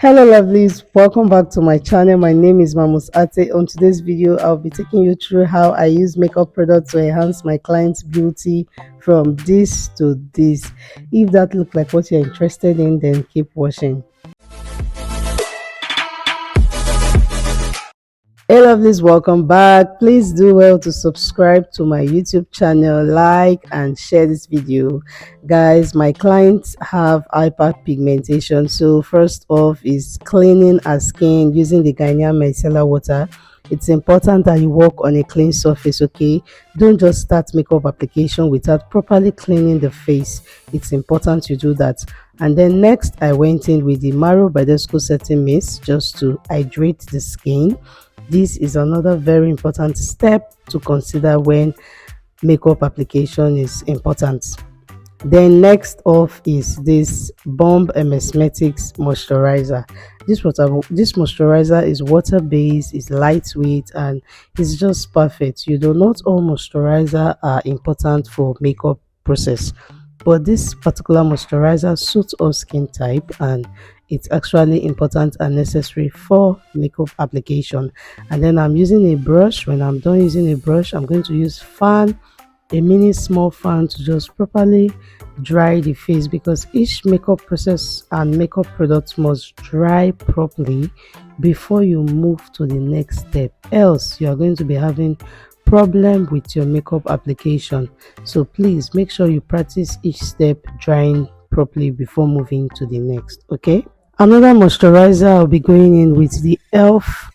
Hello lovelies, welcome back to my channel. My name is Mamos Ate. On today's video I'll be taking you through how I use makeup products to enhance my client's beauty from this to this. If that looks like what you're interested in, then keep watching. Hey lovelies, welcome back. Please do well to subscribe to my YouTube channel, like and share this video. Guys, my clients have hyperpigmentation, so first off is cleaning our skin using the Gardner micellar water. It's important that you work on a clean surface, okay? Don't just start makeup application without properly cleaning the face. It's important you do that. And then next I went in with the Maro Badescu setting mist just to hydrate the skin. This is another very important step to consider when makeup application is important. Then next off is this Bomb msmetics moisturizer. This moisturizer is water based, is lightweight, and it's just perfect. You know, not all moisturizer are important for makeup process, but this particular moisturizer suits all skin type and it's actually important and necessary for makeup application. And then I'm using a brush. When I'm done using a brush, I'm going to use a mini small fan to just properly dry the face, because each makeup process and makeup product must dry properly before you move to the next step, else you are going to be having problem with your makeup application. So please make sure you practice each step drying properly before moving to the next. Okay, another moisturizer, I'll be going in with the elf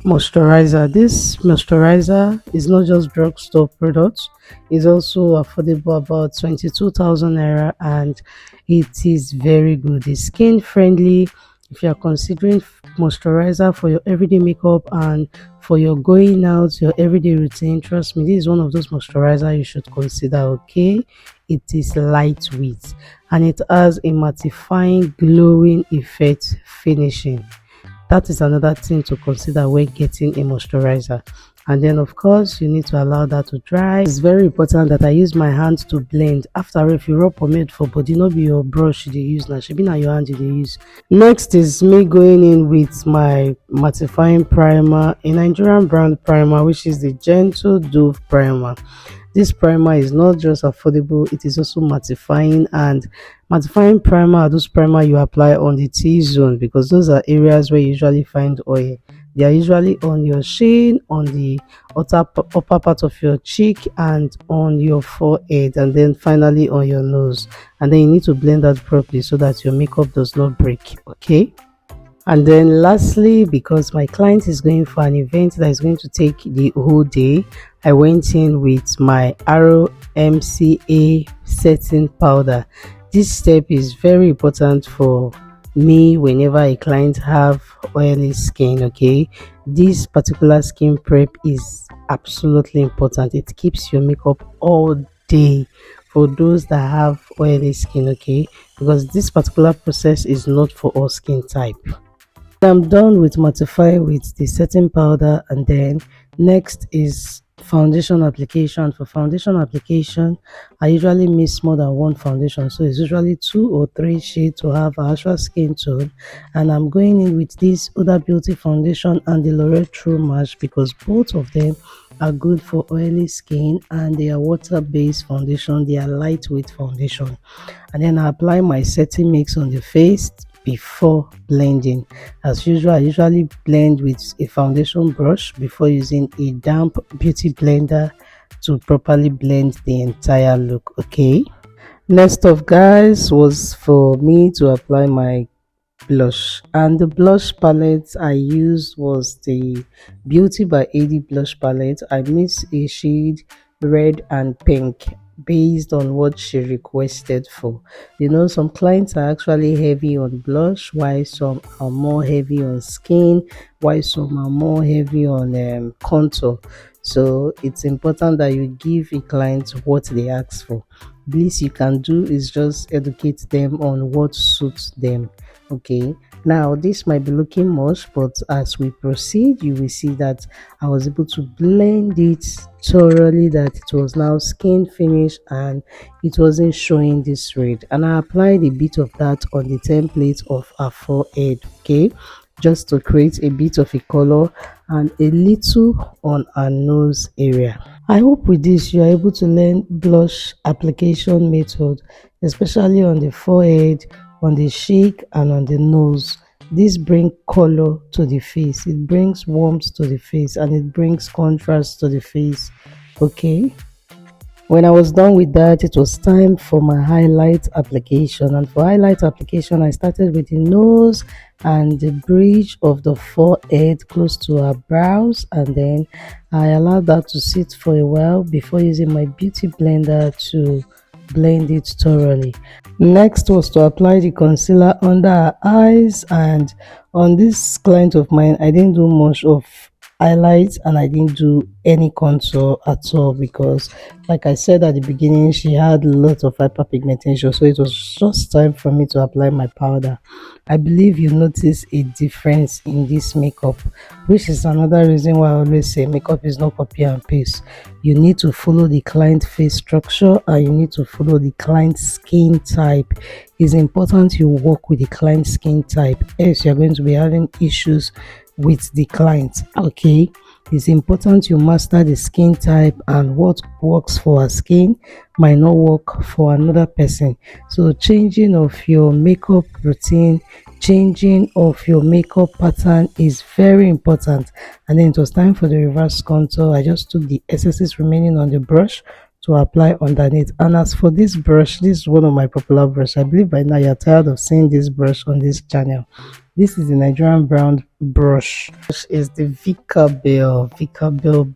moisturizer. This moisturizer is not just drugstore product, it's also affordable, about 22,000 naira, and it is very good. It's skin friendly. If you are considering moisturizer for your everyday makeup and for your going out, your everyday routine, trust me, this is one of those moisturizer you should consider. Okay, it is lightweight and it has a mattifying glowing effect finishing. That is another thing to consider when getting a moisturizer. And then of course you need to allow that to dry. It's very important that I use my hand to blend. After, if you rub pomade for body, no be your brush you use, now should be now your hand you use. Next is me going in with my mattifying primer, a Nigerian brand primer, which is the Gentle Dove primer. This primer is not just affordable, it is also mattifying. And mattifying primer are those primer you apply on the T-zone, because those are areas where you usually find oil. They are usually on your chin, on the upper part of your cheek, and on your forehead, and then finally on your nose. And then you need to blend that properly so that your makeup does not break. Okay, and then lastly, because my client is going for an event that is going to take the whole day, I went in with my Arrow MCA setting powder. This step is very important for me whenever a client have oily skin. Okay, this particular skin prep is absolutely important. It keeps your makeup all day for those that have oily skin. Okay, because this particular process is not for all skin type. I'm done with mattify with the setting powder, and then next is foundation application. For foundation application, I usually mix more than one foundation, so it's usually 2 or 3 shades to have an actual skin tone. And I'm going in with this Huda Beauty foundation and the L'Oreal True Match, because both of them are good for oily skin and they are water-based foundation. They are lightweight foundation. And then I apply my setting mix on the face before blending. As usual, I usually blend with a foundation brush before using a damp beauty blender to properly blend the entire look. Okay, next up guys was for me to apply my blush, and the blush palette I used was the Beauty by AD blush palette. I mixed a shade red and pink based on what she requested for. You know, some clients are actually heavy on blush, while some are more heavy on skin, while some are more heavy on contour. So it's important that you give a client what they ask for. The least you can do is just educate them on what suits them. Okay, Now this might be looking much, but as we proceed you will see that I was able to blend it thoroughly, that it was now skin finish and it wasn't showing this red. And I applied a bit of that on the template of her forehead, okay, just to create a bit of a color, and a little on her nose area. I hope with this you are able to learn blush application method, especially on the forehead, on the cheek and on the nose. This brings color to the face, it brings warmth to the face, and it brings contrast to the face. Okay, when I was done with that, it was time for my highlight application. And for highlight application, I started with the nose and the bridge of the forehead close to her brows, and then I allowed that to sit for a while before using my beauty blender to blend it thoroughly. Next was to apply the concealer under her eyes, and on this client of mine I didn't do much of highlights and I didn't do any contour at all, because like I said at the beginning, she had a lot of hyperpigmentation, so it was just time for me to apply my powder. I believe you notice a difference in this makeup, which is another reason why I always say makeup is not copy and paste. You need to follow the client face structure and you need to follow the client skin type. It's important you work with the client skin type, else you're going to be having issues with the client. Okay, it's important you master the skin type, and what works for a skin might not work for another person. So changing of your makeup routine, changing of your makeup pattern is very important. And then it was time for the reverse contour. I just took the excesses remaining on the brush to apply underneath. And as for this brush, this is one of my popular brush. I believe by now you're tired of seeing this brush on this channel. This is the Nigerian brown brush. This is the Vicabel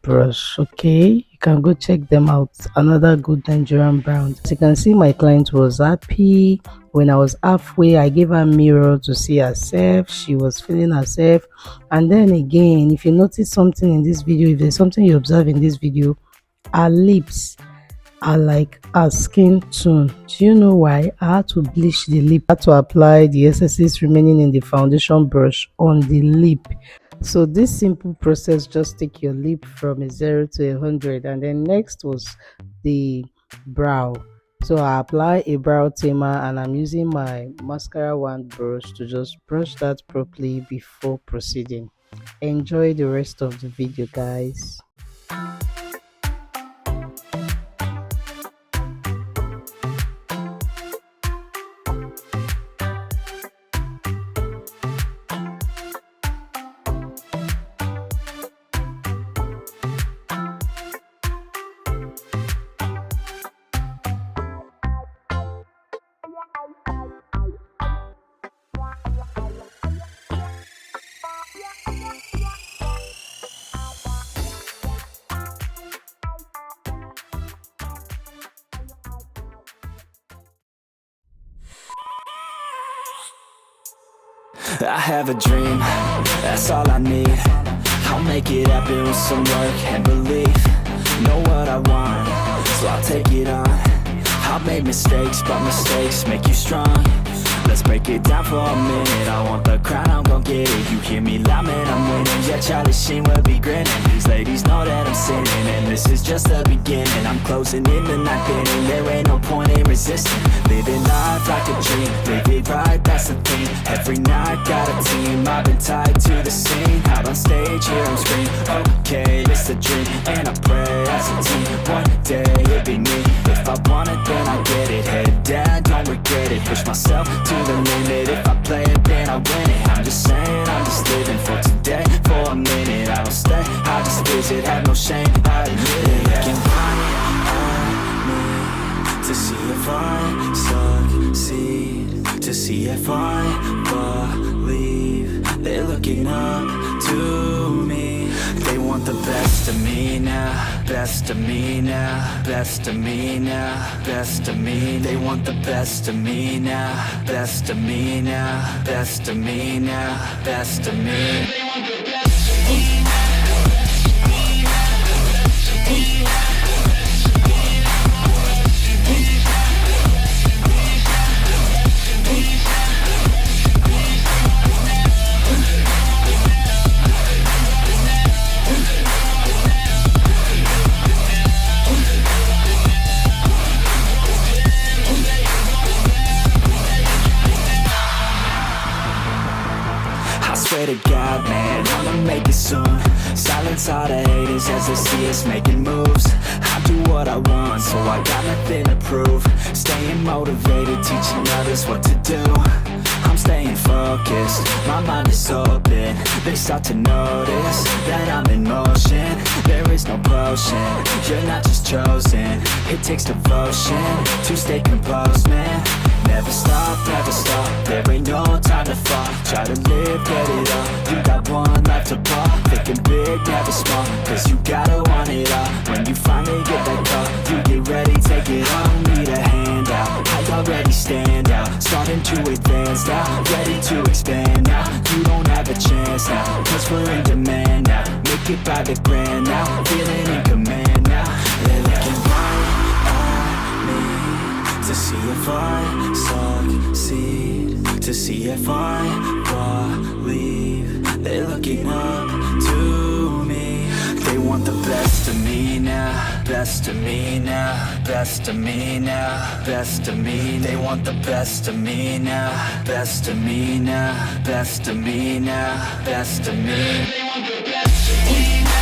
brush. Okay, you can go check them out. Another good Nigerian brown. As you can see, my client was happy. When I was halfway, I gave her a mirror to see herself. She was feeling herself. And then again, if you notice something in this video, if there's something you observe in this video, her lips are like a skin tone. Do you know why? I had to bleach the lip. I had to apply the excesses remaining in the foundation brush on the lip. So this simple process, just take your lip from a 0 to 100. And then next was the brow. So I apply a brow tamer and I'm using my mascara wand brush to just brush that properly before proceeding. Enjoy the rest of the video, guys. I have a dream, that's all I need. I'll make it happen with some work and belief. Know what I want, so I'll take it on. I've made mistakes, but mistakes make you strong. Let's break it down for a minute. I want the crown, I'm gon' get it. You hear me loud, man, I'm winning. Yeah, Charlie Sheen will be grinning. These ladies know that I'm sinning, and this is just the beginning. I'm closing in the night inning. There ain't no point in resisting. Living life like a dream, live it right, that's the thing. Every night, got a team, I've been tied to the scene. Out on stage, here I'm screaming. Okay, it's a dream, and I pray as a team. One day, it'll be me. If I want it, then I get it. Head down, don't regret it. Push myself to the limit. If I play it, then I win it. I'm just saying, I'm just living for today. For a minute, I don't stay, I just visit. Have no shame, I admit it. Looking right at me to see if I succeed, to see if I believe. They're looking up to me. They want the best of me now, best of me now, best of me now, best of me. They want the best of me now, best of me now, best of me now, best of me. They want the best of me now. swear to God, man, I'ma make it soon. Silence all the haters as they see us making moves. I do what I want, so I got nothing to prove. Staying motivated, teaching others what to do. I'm staying focused, my mind is open. They start to notice that I'm in motion. There is no potion, you're not just chosen. It takes devotion to stay composed, man. Never stop, there ain't no time to fall. Try to live, get it all, you got one life to ball. Thinking big, never small, cause you gotta want it all. When you finally get that call, you get ready, take it on. Need a handout, I already stand out. Starting to advance now, ready to expand now. You don't have a chance now, cause we're in demand now. Make it by the grand now, feeling in command now. They're looking right at me to see if I succeed, to see if I believe. They're looking up to me. They want the best of me now, best of me now, best of me now, best of me. They want the best of me now, best of me now, best of me now, best of me. They want the best of me now.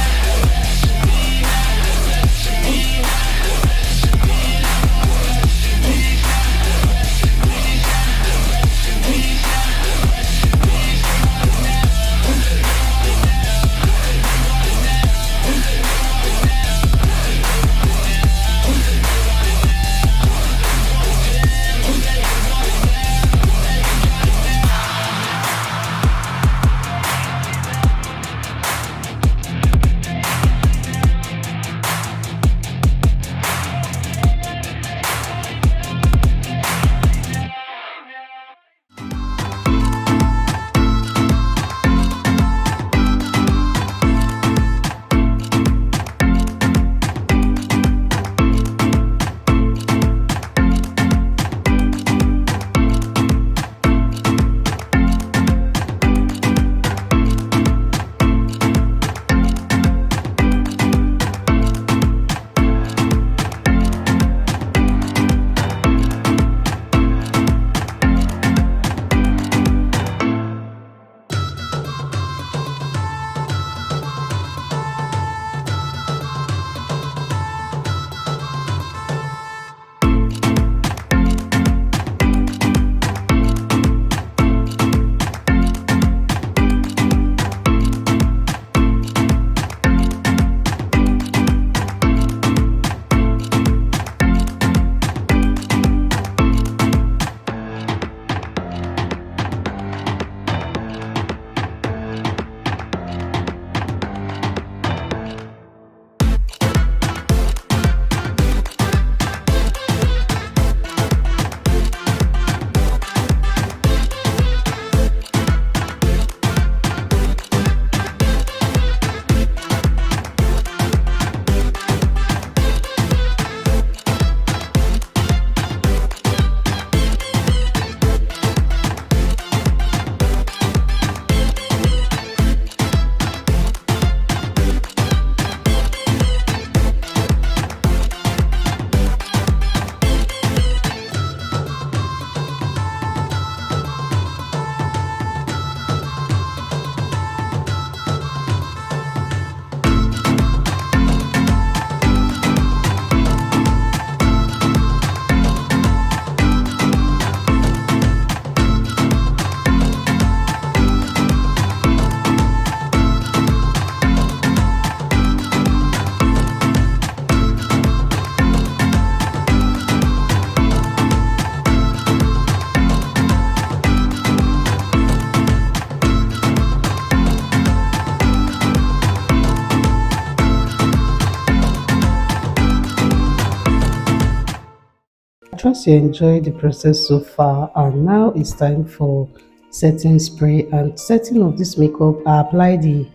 Trust you enjoyed the process so far, and now it's time for setting spray. And setting of this makeup, I apply the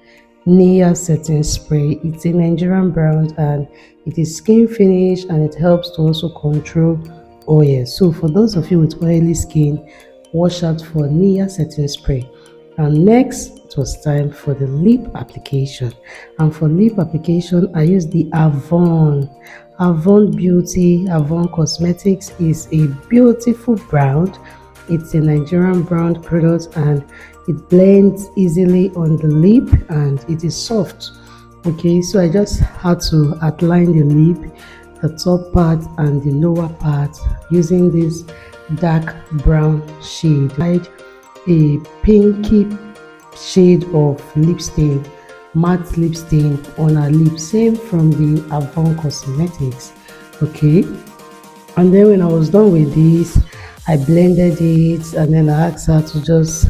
Nia setting spray. It's a Nigerian brand and it is skin finish, and it helps to also control oil. So for those of you with oily skin, watch out for Nia setting spray. And next, it was time for the lip application. And for lip application, I use the Avon Beauty. Avon Cosmetics is a beautiful brand. It's a Nigerian brand product, and it blends easily on the lip and it is soft. Okay, so I just had to outline the lip, the top part and the lower part using this dark brown shade, like a pinky shade of lip stain, matte lip stain on her lip, same from the Avon Cosmetics. Okay, and then when I was done with this, I blended it and then I asked her to just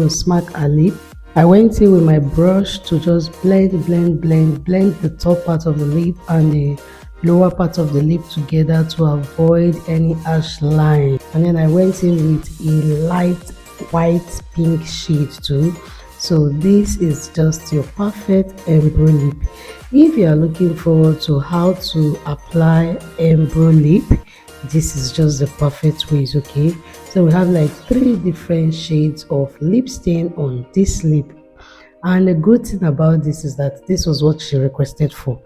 smack her lip. I went in with my brush to just blend the top part of the lip and the lower part of the lip together to avoid any harsh line. And then I went in with a light white pink shade too. So this is just your perfect eyebrow lip. If you are looking forward to how to apply eyebrow lip, this is just the perfect ways. Okay, so we have like 3 different shades of lip stain on this lip, and the good thing about this is that this was what she requested for.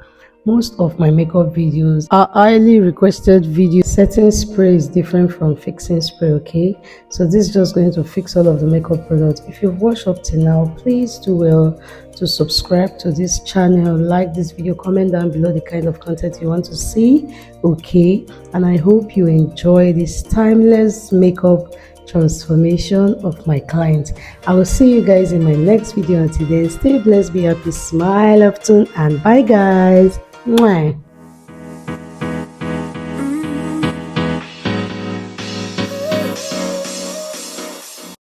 Most of my makeup videos are highly requested videos. Setting spray is different from fixing spray. Okay, so this is just going to fix all of the makeup products. If you've watched up till now, please do well to subscribe to this channel, like this video, comment down below the kind of content you want to see. Okay, and I hope you enjoy this timeless makeup transformation of my client. I will see you guys in my next video. Until then, stay blessed, be happy, smile often, and bye guys. Mwah.